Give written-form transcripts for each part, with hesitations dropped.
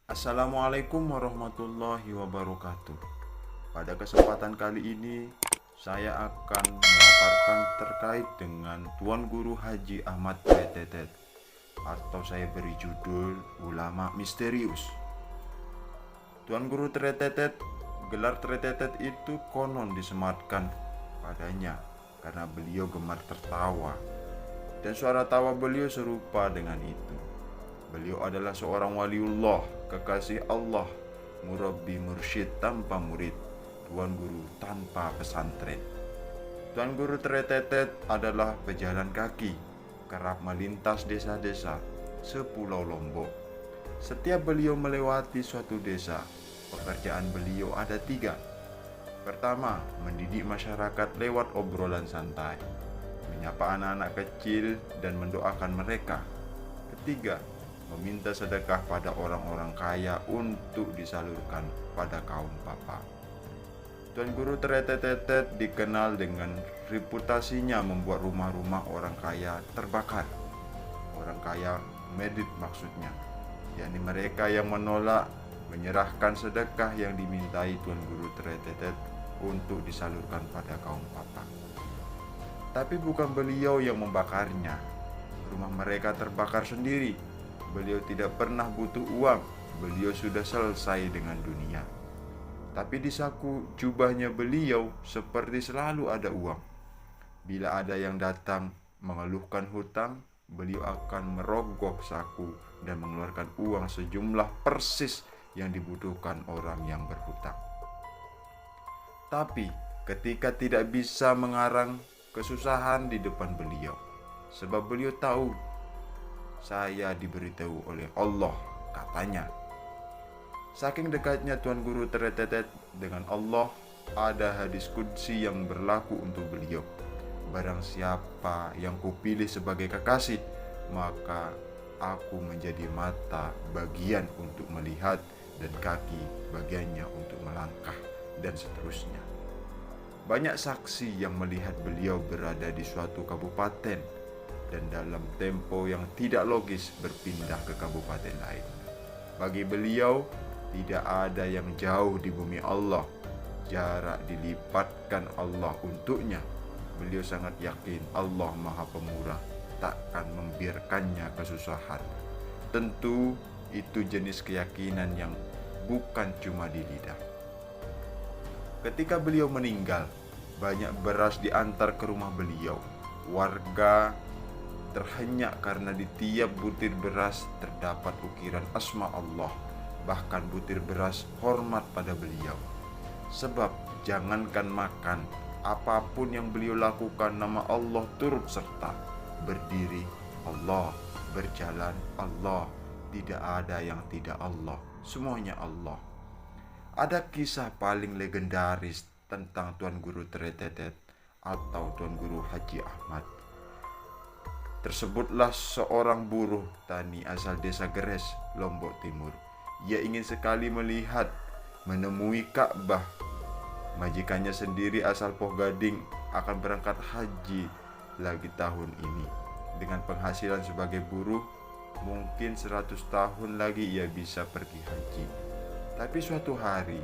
Assalamualaikum warahmatullahi wabarakatuh. Pada kesempatan kali ini, saya akan memaparkan terkait dengan Tuan Guru Haji Ahmad Tretetet, atau saya beri judul Ulama Misterius. Tuan Guru Tretetet, gelar Tretetet itu konon disematkan padanya karena beliau gemar tertawa, dan suara tawa beliau serupa dengan itu. Beliau adalah seorang waliullah, kekasih Allah, murabbi mursyid tanpa murid, tuan guru tanpa pesantren. Tuan Guru Tretetet adalah pejalan kaki, kerap melintas desa-desa sepulau Lombok. Setiap beliau melewati suatu desa, pekerjaan beliau ada tiga. Pertama, mendidik masyarakat lewat obrolan santai, menyapa anak-anak kecil dan mendoakan mereka. Ketiga, meminta sedekah pada orang-orang kaya untuk disalurkan pada kaum papa. Tuan Guru Tretetet dikenal dengan reputasinya membuat rumah-rumah orang kaya terbakar. Orang kaya medit maksudnya, yakni mereka yang menolak menyerahkan sedekah yang dimintai Tuan Guru Tretetet untuk disalurkan pada kaum papa. Tapi bukan beliau yang membakarnya. Rumah mereka terbakar sendiri. Beliau tidak pernah butuh uang. Beliau sudah selesai dengan dunia. Tapi di saku jubahnya beliau seperti selalu ada uang. Bila ada yang datang mengeluhkan hutang, beliau akan merogoh saku dan mengeluarkan uang sejumlah persis yang dibutuhkan orang yang berhutang. Tapi ketika tidak bisa mengarang kesusahan di depan beliau, sebab beliau tahu saya diberitahu oleh Allah, katanya. Saking dekatnya Tuan Guru Tretetet dengan Allah, ada hadis qudsi yang berlaku untuk beliau. Barang siapa yang kupilih sebagai kekasih, maka aku menjadi mata bagian untuk melihat dan kaki bagiannya untuk melangkah, dan seterusnya. Banyak saksi yang melihat beliau berada di suatu kabupaten dan dalam tempo yang tidak logis berpindah ke kabupaten lain. Bagi beliau, tidak ada yang jauh di bumi Allah. Jarak dilipatkan Allah untuknya. Beliau sangat yakin Allah Maha Pemurah, takkan membiarkannya kesusahan. Tentu itu jenis keyakinan yang bukan cuma di lidah. Ketika beliau meninggal, banyak beras diantar ke rumah beliau. Warga terhenyak karena di tiap butir beras terdapat ukiran asma Allah. Bahkan butir beras hormat pada beliau. Sebab jangankan makan, apapun yang beliau lakukan nama Allah turut serta. Berdiri Allah, berjalan Allah, tidak ada yang tidak Allah, semuanya Allah. Ada kisah paling legendaris tentang Tuan Guru Tretetet atau Tuan Guru Haji Ahmad. Tersebutlah seorang buruh tani asal desa Geres, Lombok Timur. Ia ingin sekali melihat, menemui Ka'bah. Majikannya sendiri asal Poh Gading akan berangkat haji lagi tahun ini. Dengan penghasilan sebagai buruh, mungkin 100 tahun lagi ia bisa pergi haji. Tapi suatu hari,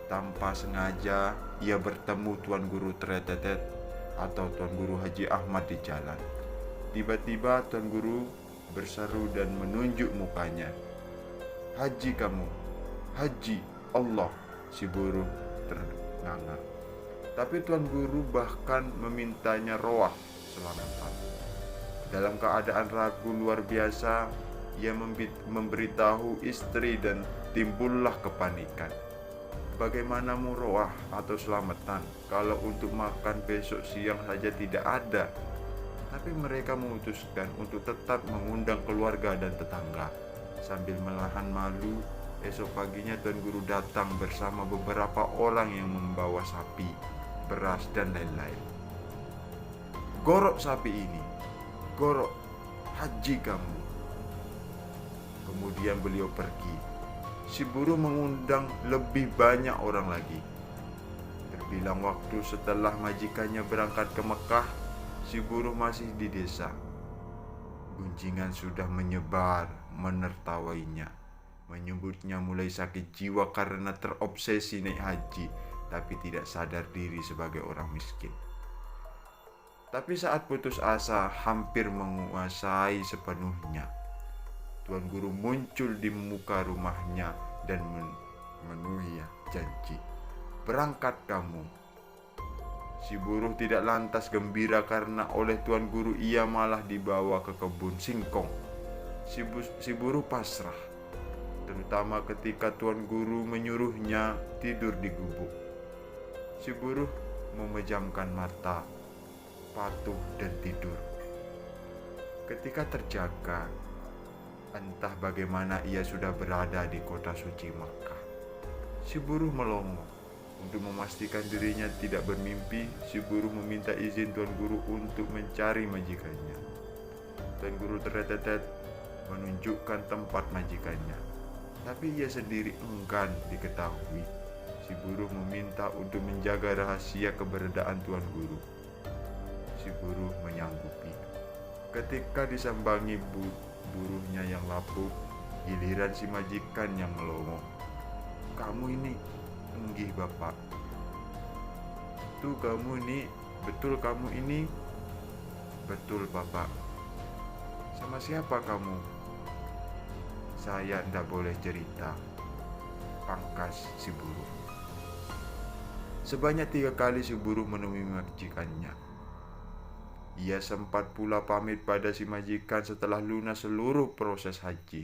tanpa sengaja, ia bertemu Tuan Guru Tretetet atau Tuan Guru Haji Ahmad di jalan. Tiba-tiba Tuan Guru berseru dan menunjuk mukanya. "Haji kamu, haji Allah," si buruh ternganga. Tapi Tuan Guru bahkan memintanya roah selamatan. Dalam keadaan ragu luar biasa, ia memberitahu istri dan timbullah kepanikan. Bagaimana muroah atau selamatan kalau untuk makan besok siang saja tidak ada? Tapi mereka memutuskan untuk tetap mengundang keluarga dan tetangga. Sambil menahan malu, esok paginya Tuan Guru datang bersama beberapa orang yang membawa sapi, beras, dan lain-lain. "Gorok sapi ini, gorok, haji kamu." Kemudian beliau pergi. Si buruh mengundang lebih banyak orang lagi. Terbilang waktu setelah majikannya berangkat ke Mekah, si buruh masih di desa. Gunjingan sudah menyebar menertawainya, Menyebutnya mulai sakit jiwa karena terobsesi naik haji, tapi tidak sadar diri sebagai orang miskin. Tapi saat putus asa hampir menguasai sepenuhnya, Tuan Guru muncul di muka rumahnya dan memenuhi janji. Berangkat kamu. Si buruh tidak lantas gembira karena oleh Tuan Guru ia malah dibawa ke kebun singkong. Si buruh pasrah, terutama ketika Tuan Guru menyuruhnya tidur di gubuk. Si buruh memejamkan mata, patuh dan tidur. Ketika terjaga, entah bagaimana ia sudah berada di kota suci Makkah. Si buruh melongo. Untuk memastikan dirinya tidak bermimpi, si buruh meminta izin Tuan Guru untuk mencari majikannya. Tuan Guru tertetet menunjukkan tempat majikannya, tapi ia sendiri enggan diketahui. Si buruh meminta untuk menjaga rahasia keberadaan Tuan Guru. Si buruh menyanggupi. Ketika disambangi buruhnya yang lapuk, giliran si majikan yang melongo. Kamu ini, enggih bapak. Tuh kamu ini, betul kamu ini? Betul bapak. Sama siapa kamu? Saya ndak boleh cerita, pangkas si buruh. Sebanyak 3 kali si buruh menemui majikannya. Ia sempat pula pamit pada si majikan setelah lunas seluruh proses haji.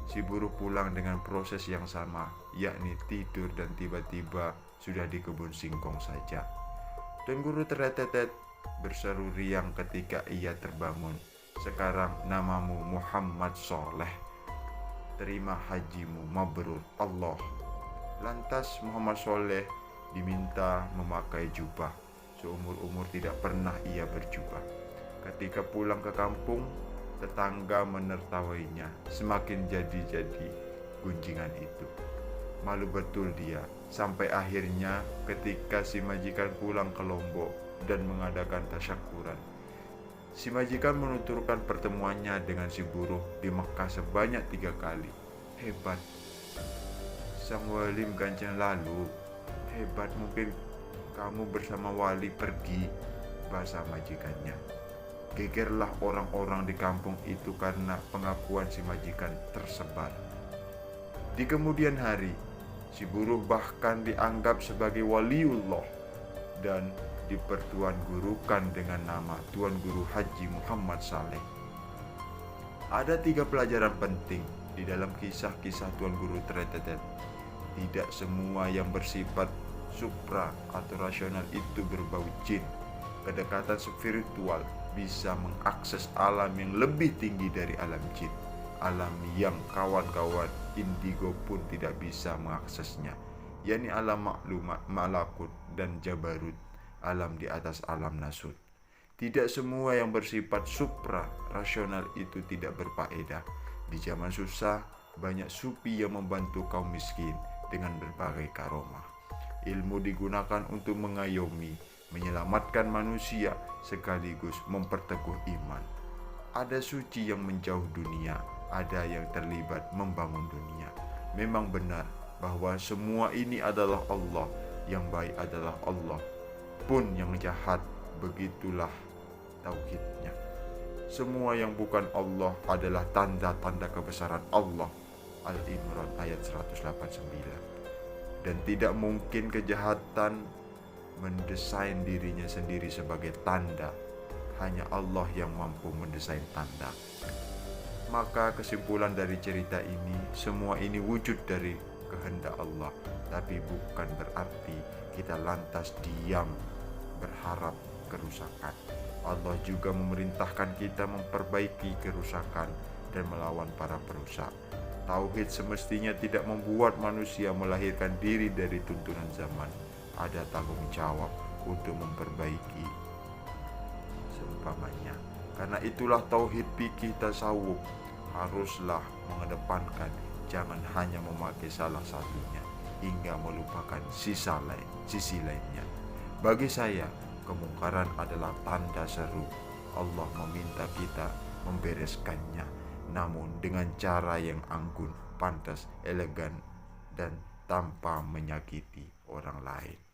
Si buruh pulang dengan proses yang sama, yakni tidur dan tiba-tiba sudah di kebun singkong saja. Tuan Guru tertetet berseru riang ketika ia terbangun. Sekarang namamu Muhammad Soleh. Terima hajimu mabrur Allah. Lantas Muhammad Soleh diminta memakai jubah. Seumur-umur tidak pernah ia berjubah. Ketika pulang ke kampung, tetangga menertawainya. Semakin jadi-jadi gunjingan itu. Malu betul dia. Sampai akhirnya ketika si majikan pulang ke Lombok dan mengadakan tasyakuran, si majikan menuturkan pertemuannya dengan si buruh di Mekah sebanyak 3 kali. Hebat. Sang wali menggancang lalu. Hebat, mungkin kamu bersama wali pergi, bahasa majikannya. Gegerlah orang-orang di kampung itu karena pengakuan si majikan tersebar. Di kemudian hari, si buruh bahkan dianggap sebagai waliullah dan dipertuan gurukan dengan nama Tuan Guru Haji Muhammad Saleh. Ada 3 pelajaran penting di dalam kisah-kisah Tuan Guru tertetet. Tidak semua yang bersifat supra atau rasional itu berbau jin. Kedekatan spiritual bisa mengakses alam yang lebih tinggi dari alam jin, alam yang kawan-kawan indigo pun tidak bisa mengaksesnya, yakni alam maklumat, malakut dan jabarut, alam di atas alam nasut. Tidak semua yang bersifat supra rasional itu tidak berfaedah. Di zaman susah, banyak sufi yang membantu kaum miskin dengan berbagai karomah. Ilmu digunakan untuk mengayomi, menyelamatkan manusia sekaligus memperteguh iman. Ada suci yang menjauh dunia, ada yang terlibat membangun dunia. Memang benar bahwa semua ini adalah Allah, yang baik adalah Allah, pun yang jahat begitulah tauhidnya. Semua yang bukan Allah adalah tanda-tanda kebesaran Allah. Al-Imran ayat 189. Dan tidak mungkin kejahatan mendesain dirinya sendiri sebagai tanda. Hanya Allah yang mampu mendesain tanda. Maka kesimpulan dari cerita ini, semua ini wujud dari kehendak Allah, tapi bukan berarti kita lantas diam berharap kerusakan. Allah juga memerintahkan kita memperbaiki kerusakan dan melawan para perusak. Tauhid semestinya tidak membuat manusia melahirkan diri dari tuntunan zaman. Ada tanggung jawab untuk memperbaiki seumpamanya. Karena itulah tauhid fikih tasawuf haruslah mengedepankan, jangan hanya memakai salah satunya hingga melupakan sisi lainnya. Bagi saya, kemungkaran adalah tanda seru. Allah meminta kita membereskannya, namun dengan cara yang anggun. pantas, elegan, dan tanpa menyakiti orang lain.